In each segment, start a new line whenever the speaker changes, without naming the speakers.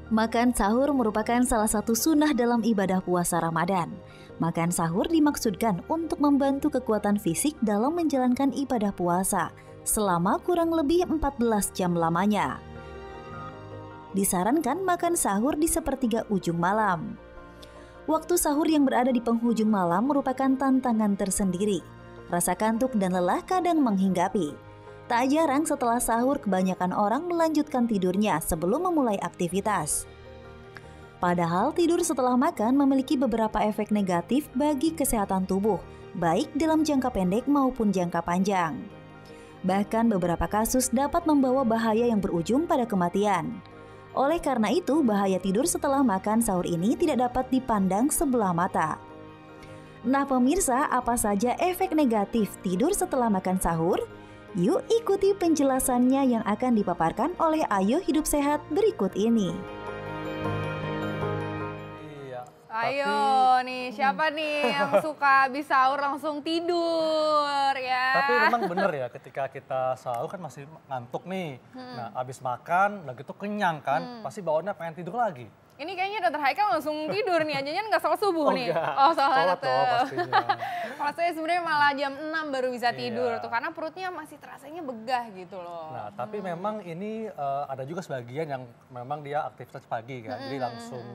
Makan sahur merupakan salah satu sunnah dalam ibadah puasa Ramadan. Makan sahur dimaksudkan untuk membantu kekuatan fisik dalam menjalankan ibadah puasa selama kurang lebih 14 jam lamanya. Disarankan makan sahur di sepertiga ujung malam. Waktu sahur yang berada di penghujung malam merupakan tantangan tersendiri. Rasa kantuk dan lelah kadang menghinggapi. Tak jarang setelah sahur kebanyakan orang melanjutkan tidurnya sebelum memulai aktivitas. Padahal tidur setelah makan memiliki beberapa efek negatif bagi kesehatan tubuh, baik dalam jangka pendek maupun jangka panjang. Bahkan beberapa kasus dapat membawa bahaya yang berujung pada kematian. Oleh karena itu, bahaya tidur setelah makan sahur ini tidak dapat dipandang sebelah mata. Nah pemirsa, apa saja efek negatif tidur setelah makan sahur? Yuk ikuti penjelasannya yang akan dipaparkan oleh Ayo Hidup Sehat berikut ini.
Iya.
Ayo nih, siapa nih yang suka habis sahur langsung tidur ya?
Tapi memang bener ya, ketika kita sahur kan masih ngantuk nih. Nah, habis makan, udah gitu kenyang kan, pasti bawaannya pengen tidur lagi.
Ini kayaknya Dokter Haikal langsung tidur nih, aja nggak salat subuh nih.
Enggak.
Oh salat
Toh pastinya.
Kalau saya sebenarnya malah jam 6 baru bisa tidur
Iya.
tuh, karena perutnya masih terasanya begah gitu loh.
Nah, tapi memang ini ada juga sebagian yang memang dia aktivitas pagi kan. Jadi langsung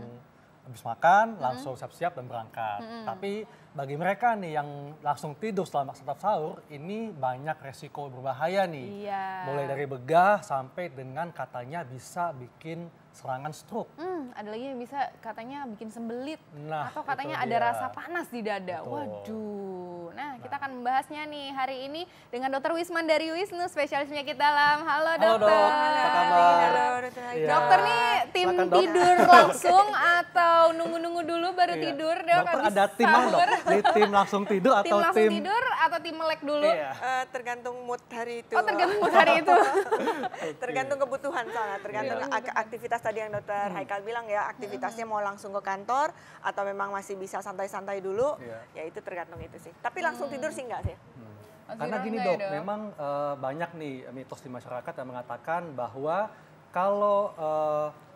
habis makan, langsung siap-siap dan berangkat. Tapi bagi mereka nih yang langsung tidur setelah santap sahur, ini banyak resiko berbahaya nih.
Iya.
Mulai dari begah sampai dengan katanya bisa bikin serangan stroke.
Ada lagi yang bisa katanya bikin sembelit.
Nah,
atau katanya
itu
ada
dia.
rasa panas di dada.
Betul.
Waduh. Nah, kita akan membahasnya nih hari ini dengan Dokter Wisman dari Wisnu, spesialis penyakit dalam. Halo
Halo
dokter.
dok, apa kabar?
Halo, Dokter Haikal.
Iya.
Dokter nih tim
Silakan, Dok.
tidur langsung atau nunggu-nunggu dulu baru
Iya.
tidur dok?
Dokter
habis
ada tim mana dok?
sahur?
Di tim langsung tidur
Tim
atau
langsung
tim?
tidur atau tim melek dulu?
Iya.
Tergantung mood hari itu.
Oh tergantung mood hari itu.
Tergantung kebutuhan soalnya, tergantung aktivitas tadi yang Dokter Haikal bilang ya, aktivitasnya mau langsung ke kantor atau memang masih bisa santai-santai dulu,
Iya.
ya itu tergantung itu sih. Tapi langsung tidur sih enggak sih.
Masih
Karena gini
enggak ya,
dok, memang banyak nih mitos di masyarakat yang mengatakan bahwa kalau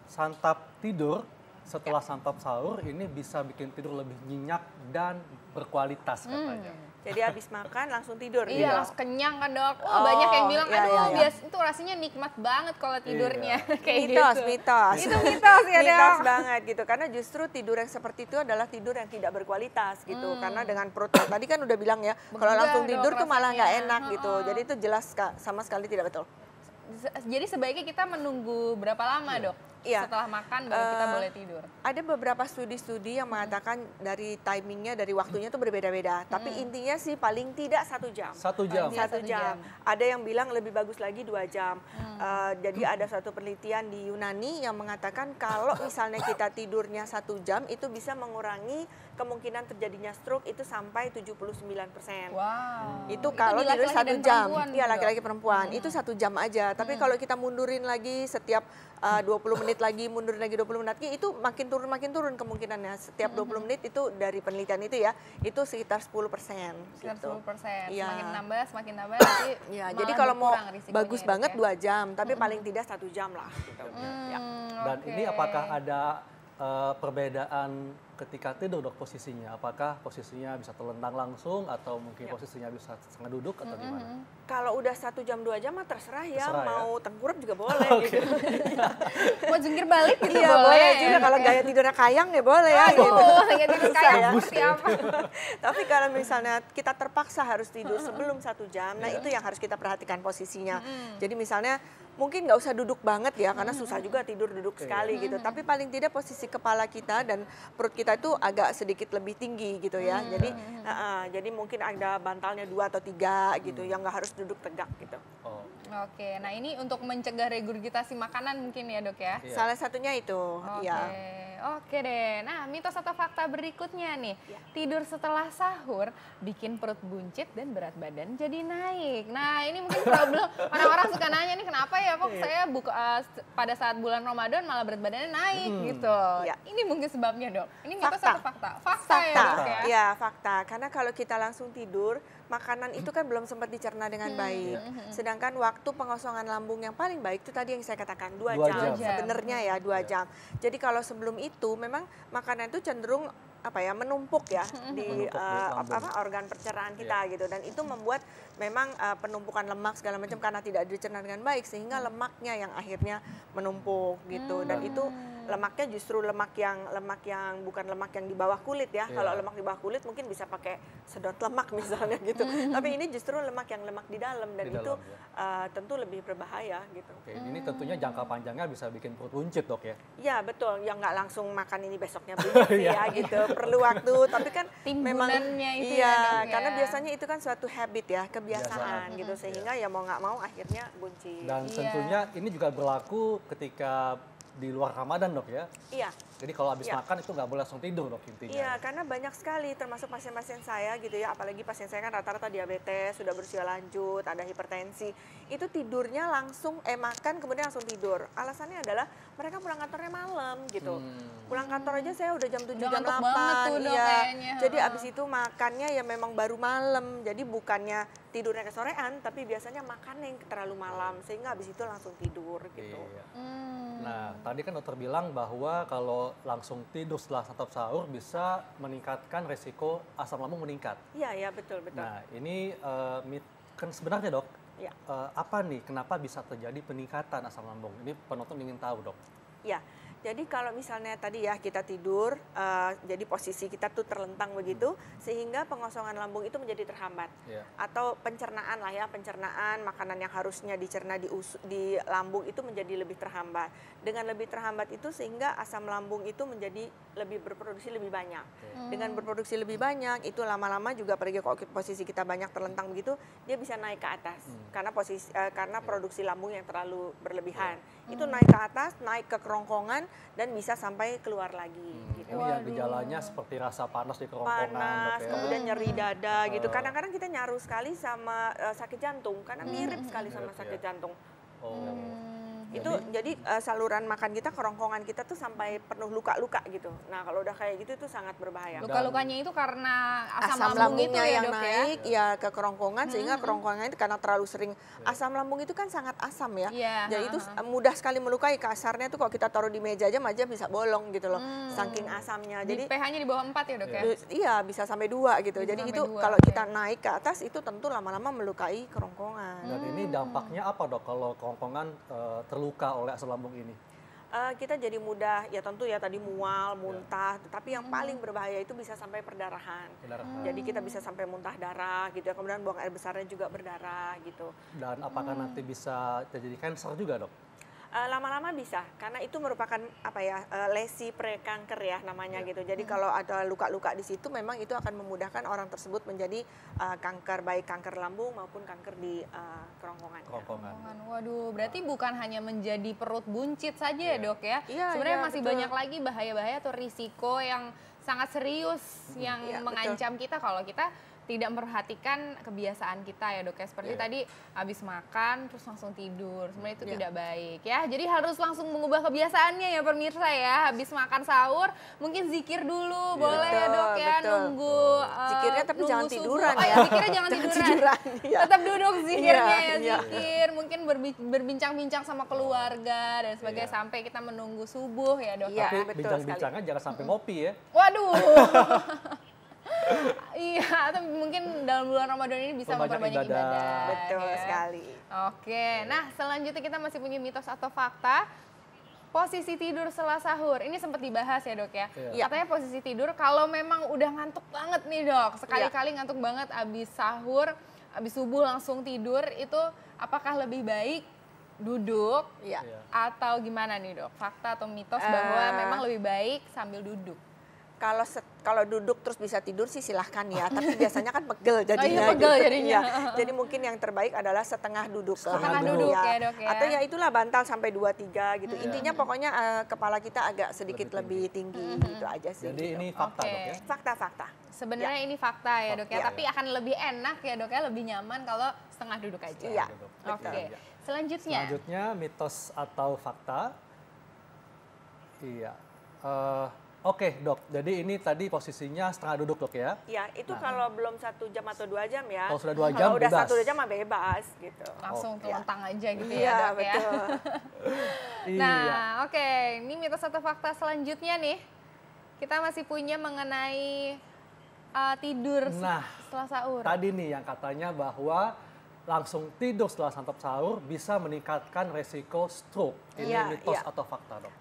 santap tidur setelah santap sahur ini bisa bikin tidur lebih nyenyak dan berkualitas katanya.
Jadi habis makan langsung tidur
Iya
gitu.
langsung kenyang kan dok.
Oh,
Banyak yang bilang,
iya,
aduh
iya, iya.
biasa itu rasanya nikmat banget kalau tidurnya. Kayak
Mitos,
gitu.
mitos.
Itu mitos ya
Mitos
dok.
banget gitu. Karena justru tidur yang seperti itu adalah tidur yang tidak berkualitas gitu. Karena dengan perut tadi kan udah bilang ya, kalau
Begah
langsung
dok
tidur tuh malah nggak
rasanya.
enak gitu. Jadi itu jelas sama sekali tidak betul.
Jadi sebaiknya kita menunggu berapa lama dok?
Iya.
Setelah makan baru kita boleh tidur.
Ada beberapa studi-studi yang mengatakan dari timingnya, dari waktunya itu berbeda-beda. Tapi intinya sih paling tidak 1 jam.
1 jam.
Iya,
1
1
jam.
jam.
Ada yang bilang lebih bagus lagi 2 jam. Jadi ada suatu penelitian di Yunani yang mengatakan kalau misalnya kita tidurnya 1 jam itu bisa mengurangi kemungkinan terjadinya stroke itu sampai 79%.
Wow.
Itu kalau
di
tidur
laki-laki
1
dan
jam.
perempuan,
Iya
Dok.
laki-laki perempuan. Itu 1 jam aja. Tapi kalau kita mundurin lagi setiap 20 menit lagi, mundurin lagi 20 menit lagi, itu makin turun kemungkinannya. Setiap 20 menit itu dari penelitian itu ya, itu sekitar 10%.
Sekitar
gitu.
10%.
Iya.
Semakin nambah nanti
Ya,
malah
jadi kalau mau
berkurang risikonya
bagus
ya, Dok,
banget
ya?
2 jam, tapi paling tidak 1 jam lah. Gitu. Ya.
Dan
Oke.
ini apakah ada perbedaan ketika tidur dok posisinya? Apakah posisinya bisa terlentang langsung atau mungkin posisinya bisa setengah duduk atau gimana?
Kalau udah 1 jam 2 jam mah terserah ya,
Terserah ya.
mau tengkurap juga boleh gitu.
Mau jungkir balik gitu
Iya boleh juga, kalau gaya tidurnya kayang ya boleh ya gitu.
Kayak tidur kayak
ya.
seperti apa?
Tapi kalau misalnya kita terpaksa harus tidur sebelum 1 jam, nah itu yang harus kita perhatikan posisinya. Jadi misalnya mungkin nggak usah duduk banget ya, karena susah juga tidur duduk sekali gitu. Tapi paling tidak posisi kepala kita dan perut kita itu agak sedikit lebih tinggi gitu ya. Jadi mungkin ada bantalnya 2 atau 3 gitu, yang nggak harus duduk tegak gitu.
Oh,
Oke, nah ini untuk mencegah regurgitasi makanan mungkin ya dok ya?
Iya.
Salah satunya itu,
Oke,
ya.
Oke deh. Nah, mitos atau fakta berikutnya nih. Tidur setelah sahur bikin perut buncit dan berat badan jadi naik. Nah, ini mungkin problem orang-orang suka nanya nih, kenapa ya kok saya pada saat bulan Ramadan malah berat badannya naik gitu. Ini mungkin sebabnya, Dok. Ini mitos atau fakta? Fakta ya, Dok ya?
Iya, fakta. Karena kalau kita langsung tidur, makanan itu kan belum sempat dicerna dengan baik. Sedangkan waktu pengosongan lambung yang paling baik itu tadi yang saya katakan 2 jam. Sebenarnya ya 2 jam. Jadi kalau sebelum itu memang makanan itu cenderung menumpuk ya di organ pencernaan kita gitu, dan itu membuat memang penumpukan lemak segala macam karena tidak dicerna dengan baik, sehingga lemaknya yang akhirnya menumpuk gitu, dan itu lemaknya justru lemak yang bukan lemak yang di bawah kulit ya. Kalau lemak di bawah kulit mungkin bisa pakai sedot lemak misalnya gitu. Tapi ini justru lemak di dalam, dan itu tentu lebih berbahaya gitu.
Oke, ini tentunya jangka panjangnya bisa bikin perut buncit, Dok ya?
Iya betul, yang nggak langsung makan ini besoknya buncit ya gitu. Perlu waktu, tapi kan memang
itu
karena biasanya itu kan suatu habit ya, kebiasaan gitu, sehingga ya mau nggak mau akhirnya buncit.
Dan tentunya ini juga berlaku ketika di luar Ramadan, Dok ya?
Iya.
Jadi kalau habis makan itu nggak boleh langsung tidur, Dok, intinya.
Iya, karena banyak sekali termasuk pasien-pasien saya gitu ya, apalagi pasien saya kan rata-rata diabetes, sudah berusia lanjut, ada hipertensi. Itu tidurnya langsung makan kemudian langsung tidur. Alasannya adalah mereka pulang kantornya malam gitu. Pulang kantor aja saya udah jam 7 jam 8. Iya. Jadi abis itu makannya ya memang baru malam. Jadi bukannya tidurnya kesorean, tapi biasanya makannya yang terlalu malam sehingga abis itu langsung tidur gitu.
Iya. Nah, tadi kan dokter bilang bahwa kalau langsung tidur setelah santap sahur bisa meningkatkan resiko asam lambung meningkat.
Iya, betul.
Nah, ini kan sebenarnya, Dok, apa nih kenapa bisa terjadi peningkatan asam lambung? Ini penonton ingin tahu, Dok.
Ya, jadi kalau misalnya tadi ya kita tidur, jadi posisi kita tuh terlentang begitu, sehingga pengosongan lambung itu menjadi terhambat. Atau pencernaan lah ya, pencernaan makanan yang harusnya dicerna di lambung itu menjadi lebih terhambat. Dengan lebih terhambat itu sehingga asam lambung itu menjadi berproduksi lebih banyak. Dengan berproduksi lebih banyak, itu lama-lama juga apalagi kalau posisi kita banyak terlentang begitu, dia bisa naik ke atas. Karena produksi lambung yang terlalu berlebihan. Itu naik ke atas, naik ke kerongkongan, dan bisa sampai keluar lagi. Gitu.
Ini yang gejalanya seperti rasa panas di kerongkongan.
Panas, kemudian nyeri dada gitu. Kadang-kadang kita nyaru sekali sama sakit jantung, karena mirip sekali sama sakit jantung. Itu jadi saluran makan kita, kerongkongan kita tuh sampai penuh luka-luka gitu. Nah kalau udah kayak gitu itu sangat berbahaya.
Luka-lukanya itu karena
asam lambung itu yang naik ya ke kerongkongan, sehingga kerongkongan itu karena terlalu sering asam lambung itu kan sangat asam ya. Jadi itu mudah sekali melukai, kasarnya tuh kalau kita taruh di meja aja bisa bolong gitu loh, saking asamnya. Jadi
pH-nya di bawah 4 ya, Dok ya?
Iya, bisa sampai 2 gitu. Jadi itu kalau kita naik ke atas itu tentu lama-lama melukai kerongkongan.
Dan ini dampaknya apa, Dok, kalau kerongkongan terluka oleh asam lambung ini?
Kita jadi mudah, ya tentu ya tadi mual, muntah, tetapi yang paling berbahaya itu bisa sampai perdarahan. Jadi kita bisa sampai muntah darah gitu ya, kemudian buang air besarnya juga berdarah gitu.
Dan apakah nanti bisa terjadi kanker juga, Dok?
Lama-lama bisa, karena itu merupakan lesi prekanker ya namanya gitu. Jadi kalau ada luka-luka di situ, memang itu akan memudahkan orang tersebut menjadi kanker, baik kanker lambung maupun kanker di kerongkongan.
Waduh, berarti bukan hanya menjadi perut buncit saja ya, Dok ya? Sebenarnya masih banyak lagi bahaya-bahaya atau risiko yang sangat serius yang mengancam kita kalau kita tidak memperhatikan kebiasaan kita ya, Dok ya. Seperti tadi habis makan terus langsung tidur, sebenarnya itu tidak baik ya. Jadi harus langsung mengubah kebiasaannya ya pemirsa ya. Habis makan sahur mungkin zikir dulu, boleh ya, Dok ya, nunggu
zikirnya tapi jangan tiduran ya.
Zikirnya jangan tiduran. Tetap duduk zikirnya zikir, mungkin berbincang-bincang sama keluarga dan sebagainya sampai kita menunggu subuh ya, Dok.
Tapi bincang-bincangnya jangan sampai ngopi ya.
Waduh. Iya, atau mungkin dalam bulan Ramadan ini bisa memperbanyak ibadah.
Betul sekali.
Oke, nah selanjutnya kita masih punya mitos atau fakta. Posisi tidur setelah sahur, ini sempat dibahas ya, Dok ya. Katanya posisi tidur kalau memang udah ngantuk banget nih, Dok. Sekali-kali ngantuk banget abis sahur, abis subuh langsung tidur, itu apakah lebih baik duduk atau gimana nih, Dok? Fakta atau mitos bahwa memang lebih baik sambil duduk?
Kalau duduk terus bisa tidur sih silahkan ya, tapi biasanya kan pegel jadinya.
Oh iya, pegel
gitu.
jadinya.
Iya. Jadi mungkin yang terbaik adalah setengah duduk.
Setengah duduk ya dok ya.
Atau ya itulah bantal sampai 2-3 gitu. Intinya pokoknya kepala kita agak sedikit lebih tinggi gitu aja sih.
Jadi
gitu.
ini fakta dok ya?
Fakta-fakta.
Sebenarnya ini fakta ya dok ya, tapi akan lebih enak ya dok ya, lebih nyaman kalau setengah duduk aja.
Iya.
Oke. Selanjutnya
mitos atau fakta. Iya. Oke dok, jadi ini tadi posisinya setengah duduk dok ya?
Iya, itu kalau belum 1 jam atau 2 jam ya.
Kalau sudah 2 jam
kalau udah
bebas?
1 jam mah bebas gitu.
langsung telentang aja gitu
Iya,
ya dok
betul.
ya. Nah oke, ini mitos atau fakta selanjutnya nih. Kita masih punya mengenai tidur setelah sahur.
Tadi nih yang katanya bahwa langsung tidur setelah santap sahur bisa meningkatkan resiko stroke. Ini mitos atau fakta dok?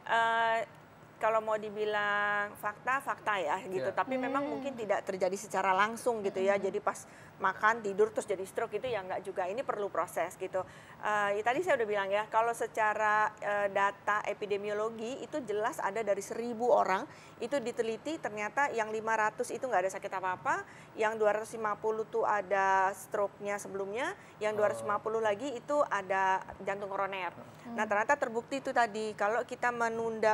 Kalau mau dibilang fakta ya gitu. Tapi memang mungkin tidak terjadi secara langsung gitu ya. Jadi pas makan, tidur, terus jadi stroke itu ya enggak juga. Ini perlu proses gitu. Ya tadi saya udah bilang ya, kalau secara data epidemiologi itu jelas ada dari 1.000 orang. Itu diteliti ternyata yang 500 itu nggak ada sakit apa-apa. Yang 250 tuh ada stroke-nya sebelumnya. Yang 250 lagi itu ada jantung koroner. Nah ternyata terbukti itu tadi, kalau kita menunda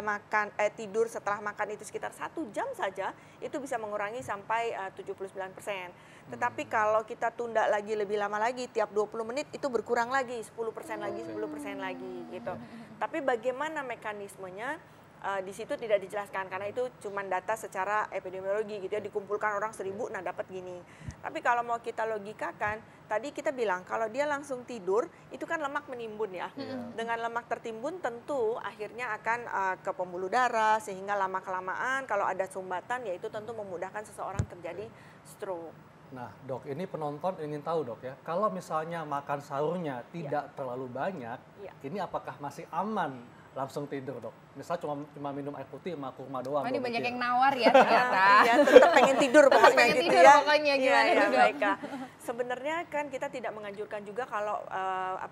tidur setelah makan itu sekitar 1 jam saja, itu bisa mengurangi sampai 79%. Tetapi kalau kita tunda lagi lebih lama lagi, tiap 20 menit itu berkurang lagi, 10% lagi, 10% lagi gitu. Tapi bagaimana mekanismenya? Di situ tidak dijelaskan karena itu cuma data secara epidemiologi gitu ya, dikumpulkan orang 1.000 nah dapat gini. Tapi kalau mau kita logikakan, tadi kita bilang kalau dia langsung tidur itu kan lemak menimbun ya. Dengan lemak tertimbun tentu akhirnya akan ke pembuluh darah, sehingga lama-kelamaan kalau ada sumbatan ya itu tentu memudahkan seseorang terjadi stroke.
Nah dok, ini penonton ingin tahu dok ya, kalau misalnya makan sahurnya tidak terlalu banyak, ini apakah masih aman langsung tidur dok? Misal cuma minum air putih sama kurma doang.
Ini banyak yang nawar ya ternyata.
Iya, tetap pengen tidur pokoknya
pengen
gitu
tidur
ya.
pokoknya, gimana
Iya,
dok?
baiklah. Sebenarnya kan kita tidak menganjurkan juga kalau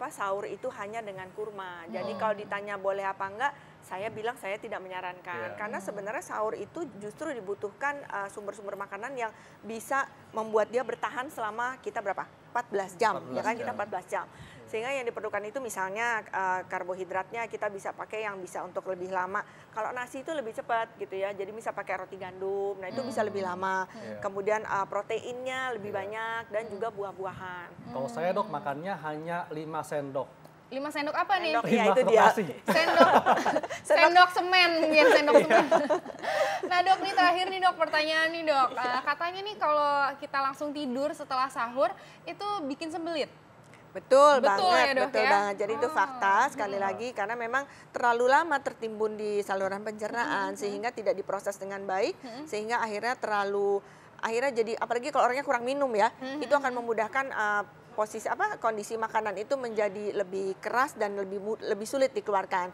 sahur itu hanya dengan kurma. Jadi kalau ditanya boleh apa enggak, saya bilang saya tidak menyarankan. Karena sebenarnya sahur itu justru dibutuhkan sumber-sumber makanan yang bisa membuat dia bertahan selama kita berapa? 14 jam, ya kan kita 14 jam. Sehingga yang diperlukan itu misalnya karbohidratnya kita bisa pakai yang bisa untuk lebih lama. Kalau nasi itu lebih cepat gitu ya, jadi bisa pakai roti gandum, nah itu bisa lebih lama. Kemudian proteinnya lebih banyak dan juga buah-buahan.
Kalau saya dok makannya hanya 5 sendok.
5 sendok apa nih?
Ya itu dia.
Sendok semen, ya sendok semen. Nah dok, nih terakhir nih dok, pertanyaan nih dok. Katanya nih kalau kita langsung tidur setelah sahur itu bikin sembelit.
Betul
ya,
banget,
dok,
betul
ya?
banget. Jadi itu fakta sekali lagi karena memang terlalu lama tertimbun di saluran pencernaan sehingga tidak diproses dengan baik, sehingga akhirnya jadi apalagi kalau orangnya kurang minum ya, itu akan memudahkan kondisi makanan itu menjadi lebih keras dan lebih sulit dikeluarkan.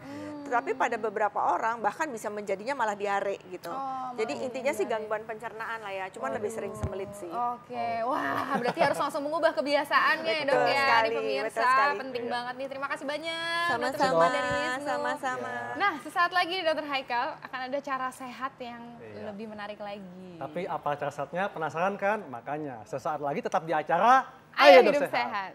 Tetapi pada beberapa orang bahkan bisa menjadinya malah diare gitu. Jadi intinya sih gangguan pencernaan lah ya, cuman lebih sering sembelit sih.
Oke, wah berarti harus langsung mengubah kebiasaannya ya dok ya,
sekali,
nih pemirsa.
betul sekali.
Penting banget nih, terima kasih banyak.
Sama-sama,
dari Wisnu.
sama-sama.
Nah sesaat lagi Dr. Haikal akan ada cara sehat yang lebih menarik lagi.
Tapi apa cara sehatnya? Penasaran kan? Makanya sesaat lagi tetap di acara
Ayo Hidup Sehat.